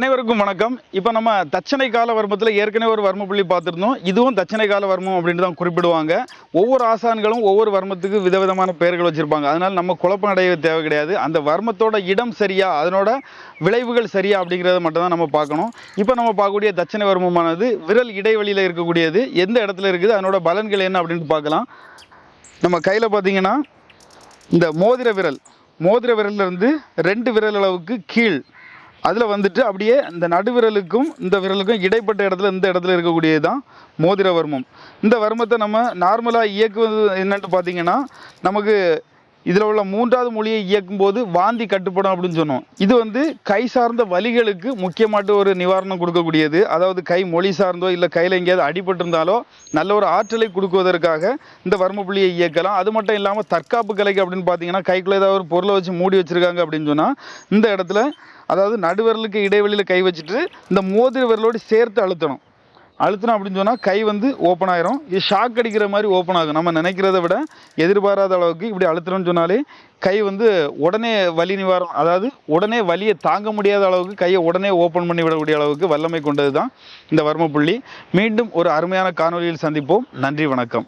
அனைவருக்கும் வணக்கம். இப்போ நம்ம தட்சணை கால வர்மத்தில் ஏற்கனவே ஒரு வர்ம புள்ளி பார்த்துருந்தோம். இதுவும் தட்சணை கால வர்மம் அப்படின்னு தான் குறிப்பிடுவாங்க. ஒவ்வொரு ஆசான்களும் ஒவ்வொரு வர்மத்துக்கு விதவிதமான பெயர்கள் வச்சுருப்பாங்க. அதனால் நம்ம குழப்பம் அடைய தேவை கிடையாது. அந்த வர்மத்தோட இடம் சரியா, அதனோட விளைவுகள் சரியா அப்படிங்கிறத மட்டும் தான் நம்ம பார்க்கணும். இப்போ நம்ம பார்க்கக்கூடிய தட்சணை வர்மமானது விரல் இடைவெளியில் இருக்கக்கூடியது. எந்த இடத்துல இருக்குது, அதனோட பலன்கள் என்ன அப்படின்னு பார்க்கலாம். நம்ம கையில் பார்த்தீங்கன்னா இந்த மோதிர விரல்லேருந்து 2 விரல் அளவுக்கு கீழ் அதில் வந்துட்டு அப்படியே இந்த நடுவிரலுக்கும் இந்த விரலுக்கும் இடைப்பட்ட இடத்துல இந்த இடத்துல இருக்கக்கூடியது தான் மோதிர வர்மம். இந்த வர்மத்தை நம்ம நார்மலாக இயக்குவது என்னென்னு பார்த்தீங்கன்னா, நமக்கு இதில் உள்ள 3வது மொழியை இயக்கும்போது வாந்தி கட்டுப்படும் அப்படின்னு சொன்னோம். இது கை சார்ந்த வலிகளுக்கு முக்கியமாட்டு ஒரு நிவாரணம் கொடுக்கக்கூடியது. அதாவது கை மொழி சார்ந்தோ இல்லை கையில் எங்கேயாவது அடிபட்டிருந்தாலோ நல்ல ஒரு ஆற்றலை கொடுக்குவதற்காக இந்த வர்ம புள்ளியை இயக்கலாம். அது மட்டும் இல்லாமல் தற்காப்பு கலைக்கு அப்படின்னு பார்த்தீங்கன்னா, கைக்குள்ளே ஏதாவது ஒரு பொருளை வச்சு மூடி வச்சுருக்காங்க அப்படின்னு சொன்னால் இந்த இடத்துல, அதாவது நடுவிரலுக்கு இடைவெளியில் கை வச்சுட்டு இந்த மோதிர விரலோடு சேர்த்து அழுத்தணும் அப்படின்னு சொன்னால் கை ஓப்பன் ஆயிரும். இது ஷாக் அடிக்கிற மாதிரி ஓப்பன் ஆகும். நம்ம நினைக்கிறத விட எதிர்பாராத அளவுக்கு இப்படி அழுத்தணும்னு சொன்னாலே கை உடனே வலி நிவாரணம், அதாவது உடனே வலியை தாங்க முடியாத அளவுக்கு கையை உடனே ஓப்பன் பண்ணி விடக்கூடிய அளவுக்கு வல்லமை கொண்டது தான் இந்த வர்ம புள்ளி. மீண்டும் ஒரு அருமையான காணொலியில் சந்திப்போம். நன்றி, வணக்கம்.